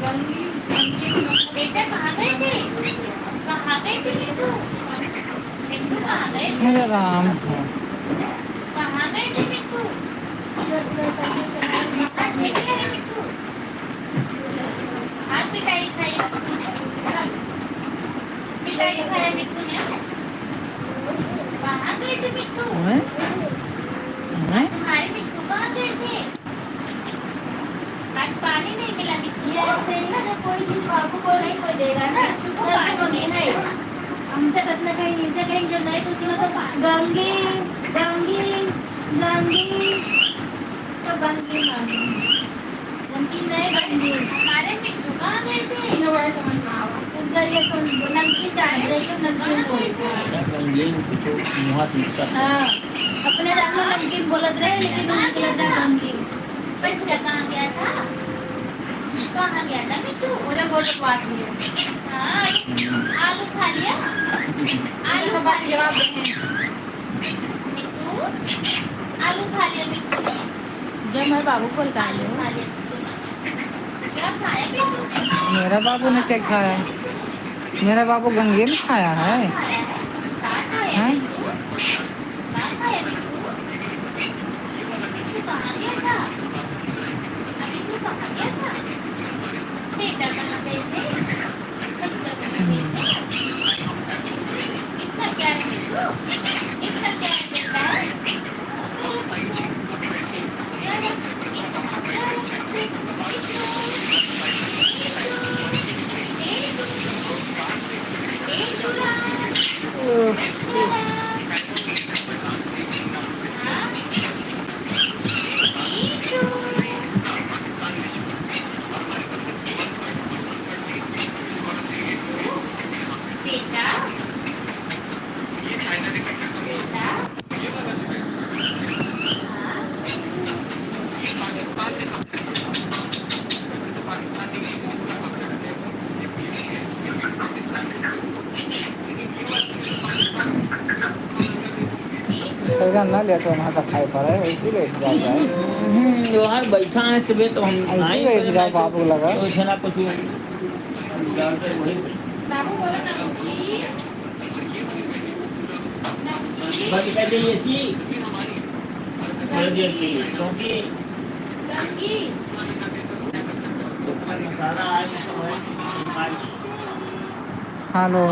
बेटा कहाँ गए थे? कहाँ गए थे मिट्टू? मिट्टू कहाँ गए थे? मेरा राम। कहाँ गए थे मिट्टू? हाथ नहीं खाए मिट्टू? हाथ मिठाई खाई मिट्टू ने? मिठाई खाया मिट्टू ने? कहाँ गए थे मिट्टू? आज हमारे मिट्टू कहाँ गए थे? आज पानी नहीं मिला मिट्टू ये को? ऐसे ही ना, जब कोई चीज बाबू को नहीं कोई देगा ना, मिट्टू को तो पानी उसको नहीं नहीं है। मिला। हमसे कतना कहीं इनसे कहीं जो नहीं तो उसको तो गंगी गंगी गंगी सब गंगी मांगी। नमकीन नहीं गंगी। हमारे मिट्टू कहाँ गए थे? इन्हें बड़ा समझ में आवा। उनका ये तो नमकीन जाने दे जो नमकीन बोलते हैं। रंगीन कुछ मुहा से हाँ, अपने जान लो नमकीन बोलत रहे लेकिन उनके लगता है गंगी। बच्चा कहाँ गया था? कहाँ गया था मिट्टू? मुझे बहुत बात हुई है। हाँ, आलू खा लिया? आलू तो खा बात लिया जवाब दें। मिट्टू? आलू खा लिया मिट्टू ने? जब मैं बाबू को निकाल आलू लूँ। खा लिया मिट्टू ने? क्या खाया मिट्टू ने? मेरा बाबू ने क्या खाया? मेरा बाबू गंगे में खाया है। क्या खाया है? क्या खाया हैं? मिट्टू? क्या खाया मिट्टू? मिट्टू कहाँ गया था? मिट्टू कहाँ गया था? बेटा कहाँ गए थे? बच्चा कहाँ गए थे? इतना प्यार मिट्टू? इतना प्यार देता है? प्यार है? इतना प्यार है? बेटा बेटा पैसा ना लेट होना तो खाई पड़े वैसे बैठ जाता है। वहाँ बैठा है सुबह तो हम ऐसे बैठ जाओ बाबू लगा। तो छना कुछ बाबू बोला नमकीन बाकी कहते ये थी क्योंकि गंगी मसाला आए सब है हेलो,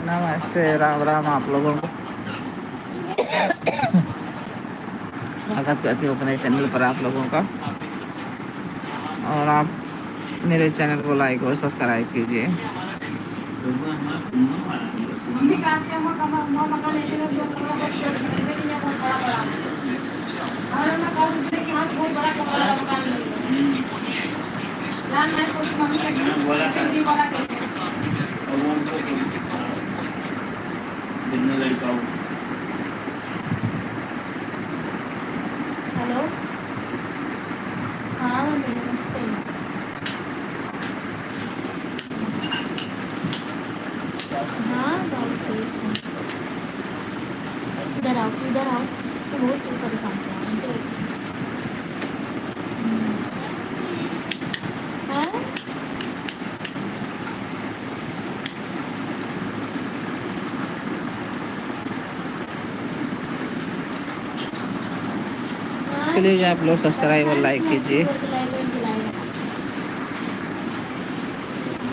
नमस्ते, राम राम आप लोगों को। स्वागत करती हूँ अपने चैनल पर आप लोगों का। और आप मेरे चैनल को लाइक और सब्सक्राइब कीजिए। मम्मी काम किया हुआ मकान ऐसे लोग जो थोड़ा बहुत शोर करते थे, ये बहुत बड़ा बड़ा और मैं कॉल करके हां बहुत बड़ा कमरा मकान है। लाल मैं कुछ मम्मी का जी वाला कहते हैं। लड़का हेलो हाँ मम्मी नमस्ते। हाँ बहुत ठीक है। इधर आओ तो बहुत परेशान कर रहा है। हाँ प्लीज़ आप लोग सब्सक्राइब और लाइक कीजिए।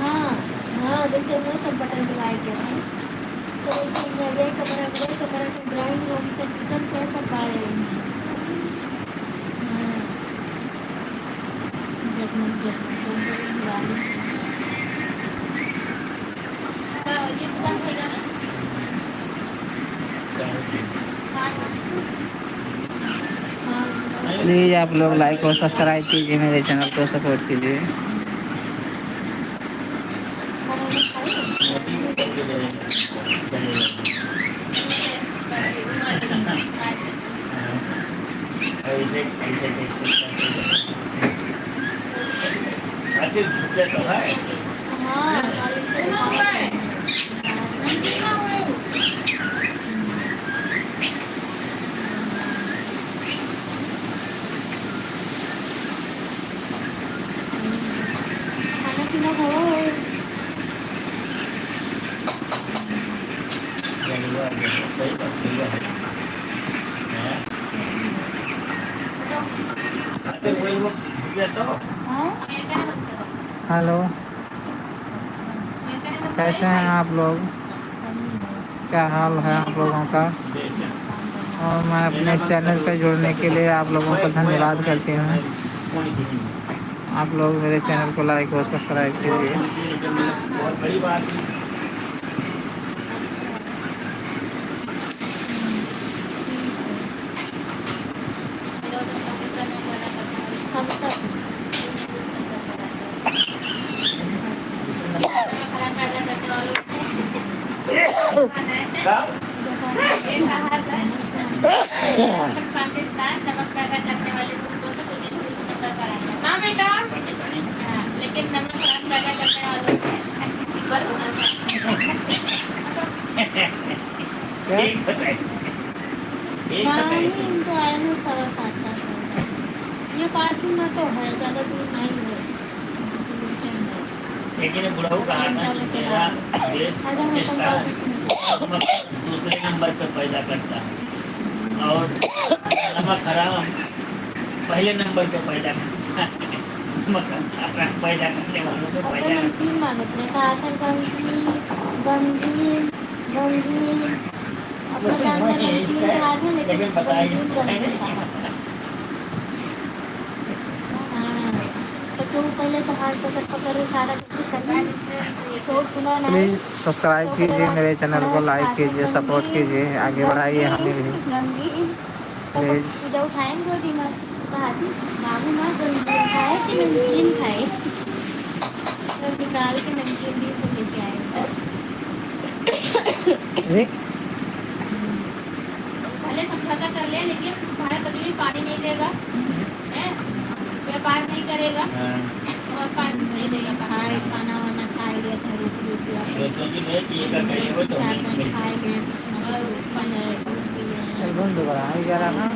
हाँ हाँ देखते हैं सब बटन दबाए के तो ये कमरा से ड्राइंग रूम से किचन कैसा पाए हैं। हाँ ये तो बंद हो जाना। हाँ प्लीज़ आप लोग लाइक और सब्सक्राइब कीजिए, मेरे चैनल को सपोर्ट कीजिए। ऐसे तो है हाँ तो हाँ? हेलो, कैसे हैं आप लोग? क्या हाल है आप लोगों का? और मैं अपने चैनल पर जुड़ने के लिए आप लोगों को धन्यवाद करती हूँ। आप लोग मेरे चैनल को लाइक और सब्सक्राइब कीजिए। बहुत बड़ी बात है। हम सब पाकिस्तान नमक पैदा करने वाले मुल्कों से कुछ नंबर पर आता है ना बेटा। हाँ, लेकिन नमक पैदा करने वालों से ऊपर होना क्या? एक बताइए। एक नहीं बताइए। इनको आए ना 7:15 ये पास ही में तो है, ज़्यादा दूर नहीं है। लेकिन बुढ़ऊ कहा था कि मेरा देश पाकिस्तान नमक दूसरे नंबर पर पैदा करता है और नमक हराम पहले नंबर पे पैदा करता है। नमक हराम पैदा करने वालों को अपने पैदा नमकीन मांगते हैं, कहा था गंगी गंगी गंगी अपने गाँव में नमकीन कहा था, लेकिन गंगी गंगी कहा। हाँ, तो तू पहले तो हाथ पकड़ पकड़ के सारा कुछ करना तो सुना नहीं। प्लीज़ सब्सक्राइब कीजिए, मेरे चैनल को लाइक कीजिए, सपोर्ट कीजिए, आगे बढ़ाइए हमें भी गंगी तो प्लीज़। पूजा उठाएंगे गोदी में, कहा थी बाबू माँ गंगी खाए कि नमकीन खाए, तो निकाल के नमकीन भी तो लेके आए। ठीक। पहले समझौता कर ले, लेकिन भारत अभी भी पानी नहीं देगा, हैं? व्यापार नहीं करेगा और पानी नहीं देगा। खाए खाना वाना खाए गए थे, रोटी रोटी सोचो कि मैं कि ये का करिए वो तो चार नहीं टाइम करेंगे। खाए गए, कुछ ना कुछ बन जाए, दूध पी जाए। एकदम दोबारा ही जा रहा ना।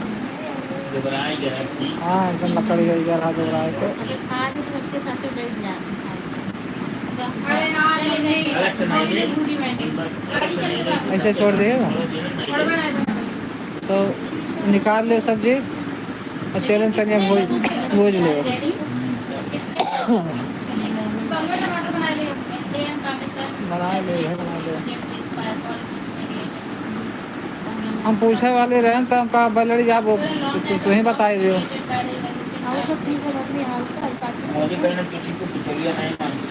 घबराए जरा थी। हाँ, एकदम लकड़ी हो जा रहा दोबारा के। अबे खा के सबके साथ बैठ जाते हैं। अलग तो नहीं है। ऐसे छोड़ दिएगा तो निकाल ले सब्जी और तेल में तनिया भूज ले। बना ले। हम पूछे वाले रहे तो हम कहा बलड़ी जा वो तू ही बताई दियो। और सब ठीक है, अपनी हालत हल्का मोदी बहन किसी को पिछड़िया नहीं मानती।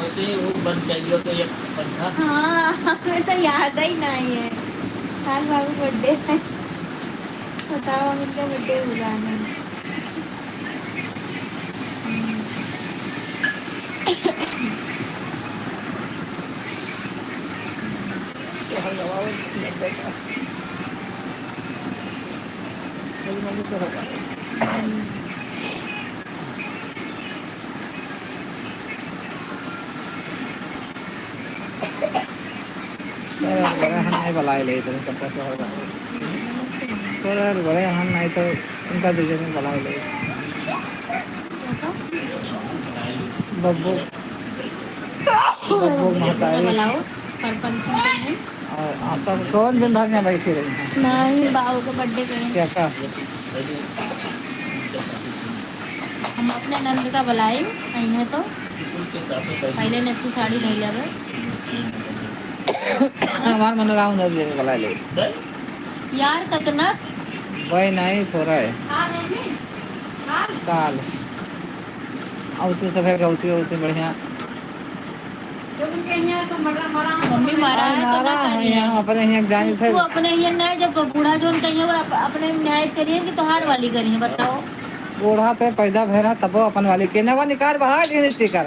वैसे वो बन जाइए तो ये पंखा हाँ हमें तो याद ही नहीं है। साल बाबू बर्थडे है, बताओ हम इनका बर्थडे बुलाना। हम नहीं बुलाए ले इधर सबका बड़े हम नहीं तो उनका दूसरे में बुलाए ले बब्बू बब्बू महतारी बुलाओ सरपंच हैं। और आशा कौन दिन भर में बैठी रही हैं। नहीं बाबू का बर्थडे पे क्या का हम अपने नंद का बुलाए आई है, तो पहले नक्की साड़ी नहीं लगे हमार मन राव न दिन बुलाए ले यार कितना वही नहीं थोड़ा है काल औती सब है गौती होती बढ़िया मम्मी मारा है तो मारा ना है करिए। यहाँ अपने यहाँ जानी थे तू अपने ही नहीं, जब बूढ़ा जोन कहिए वो अपने न्याय करिए कि तोहार वाली करिए, बताओ। बूढ़ा थे पैदा भरा तब अपन वाली के नवा निकाल बहा दी स्टिकर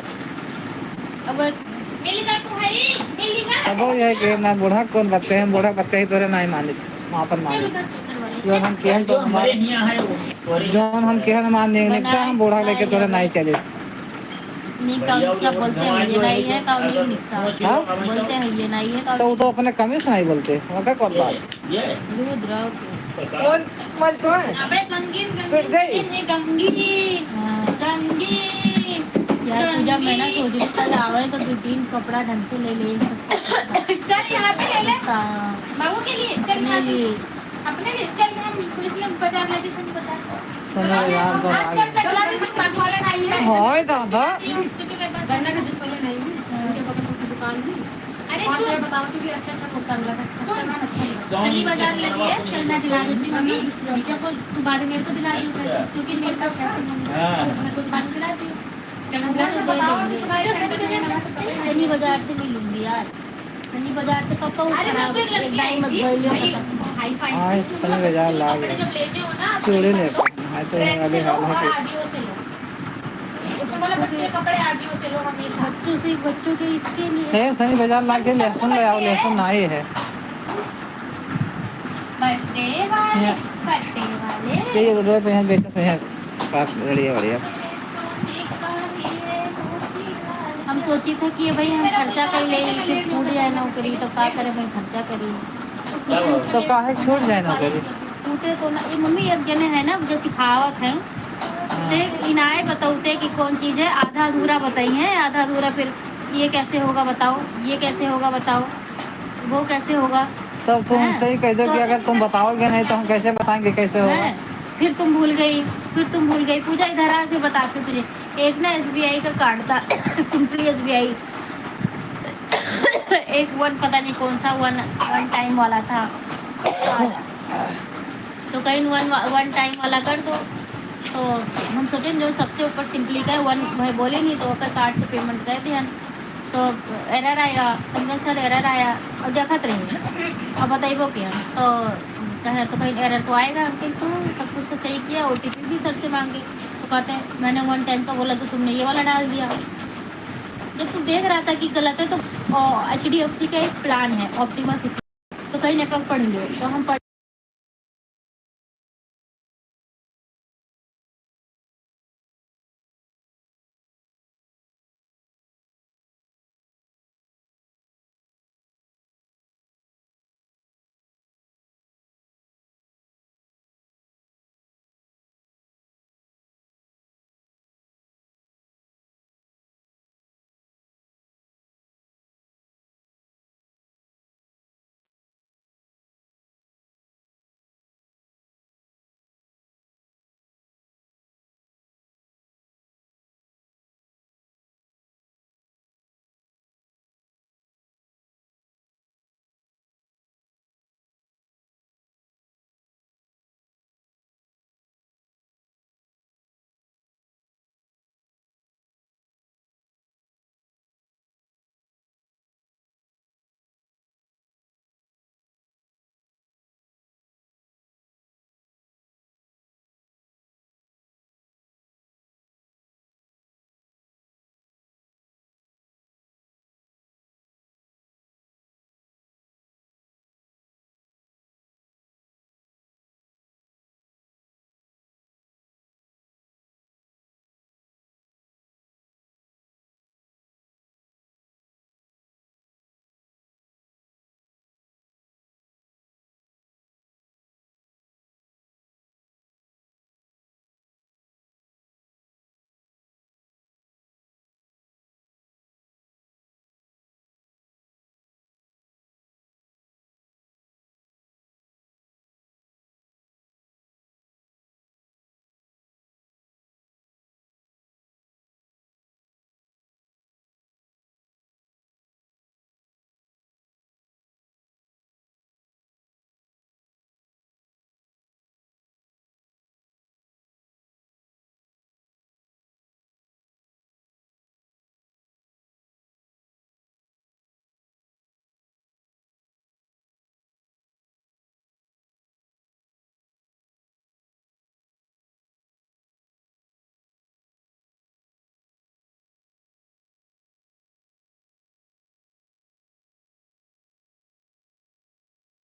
अब मिलेगा तू है मिलेगा तब ये कि ना बूढ़ा कौन बत्ते हैं बूढ़ा बत्ते ही तोरे नहीं मानी मां अपन मानी जो हम केहन तो जो हमारे यहाँ है वो जो हम केहन मान देंगे हम बूढ़ा लेके तोरे नहीं चले नहीं काउंसला बोलते हैं ये नहीं है काउंसलिंग निक्सा हाँ? बोलते हैं ये नहीं है तो वो तो अपने कमी से नहीं बोलते वो क्या कौन बात ये रुद्र कौन मत छोड़ अबे गंगी फिर गई। गंगी गंगी हाँ गंगी यार पूजा मैं ना सोच रही कल आवे तो 2-3 कपड़ा ढंग से ले ले चल यहाँ पे ले ले बाबू के लिए, चल अपने यहाँ से। लिए अपने लिए चल, हम पुलिस लोग बाजार लेके सनी बाजार। सनी बाजार तो हाँ, चल आगे मैं बुला रही हूँ, बाकी वाला नहीं है। होय दादा क्योंकि मेरे पास गन्ना के जूस पहले नहीं है उनके बगल में की दुकान है। अरे और सुन, मैं बताओ कि भी अच्छा कुर्ता मिला था, सस्ता सुन। में अच्छा मिला। सनी बाजार लगी है, चल मैं दिला देती हूँ मम्मी। नीचे को तू बाद में मेरे को दिला दी पैसे, क्योंकि मेरे पास पैसे नहीं है। हाँ। तो मेरे को बाद में दिला दी। चल मैं अंदर से बताओ कि चल, सगाई सनी करने के लिए बाजार ना में। सनी बाजार से नहीं लूंगी यार, सनी बाजार से पापा वो अरे खराब मैं तो एक दाई मत बोलियो पता हाई फाई हाँ, सनी बाजार ला कपड़े गए। जब लेते हो ना, चूड़ी ले है तो ये वाले हाल है कि आजियो से लो। उसको बोला बच्चे के कपड़े आजियो से लो हमेशा। बच्चों के इसके लिए हे सनी बाजार ला के लहसुन ले आओ, लहसुन नहीं है बर्थडे वाले, Yeah. बर्थडे वाले। ये रोड पे यहाँ बेटा तो यहाँ पास बढ़िया बढ़िया हम सोची थे कि भाई हम खर्चा कर ले फिर छूट जाए नौकरी तो क्या करे भाई खर्चा करी तो काहे छूट जाए ना करी छूटे तो ना ये मम्मी एक जने है ना जो सिखावत है ते इनाए बताते कि कौन चीज़ है आधा अधूरा बताई है आधा अधूरा फिर ये कैसे होगा बताओ ये कैसे होगा बताओ वो कैसे होगा तब तुम हैं? सही कह दो कि तो- अगर तुम बताओगे नहीं तो हम कैसे बताएंगे कैसे होगा हैं? फिर तुम भूल गई पूजा इधर आ फिर बताते तुझे एक ना SBI का कार्ड था सिंपली SBI एक वन पता नहीं कौन सा वन टाइम वाला था तो कहीं वन टाइम वाला कर दो तो हम सोचे जो सबसे ऊपर सिंपली का वन भाई बोले नहीं तो ओकर कार्ड से पेमेंट कर दिया तो एरर आया अंदर सर एरर आया और देखत रही अब बताइबो क्या तो कहे तो कहीं एरर तो आएगा हम कहीं तो सब कुछ तो सही किया OTP भी सर से मांगे तो कहते हैं मैंने वन टाइम का बोला तो तुमने ये वाला डाल दिया जब तू देख रहा था कि गलत है तो HDFC का एक प्लान है ऑप्टिमस तो कहीं ना कहीं पढ़ लो तो हम पढ़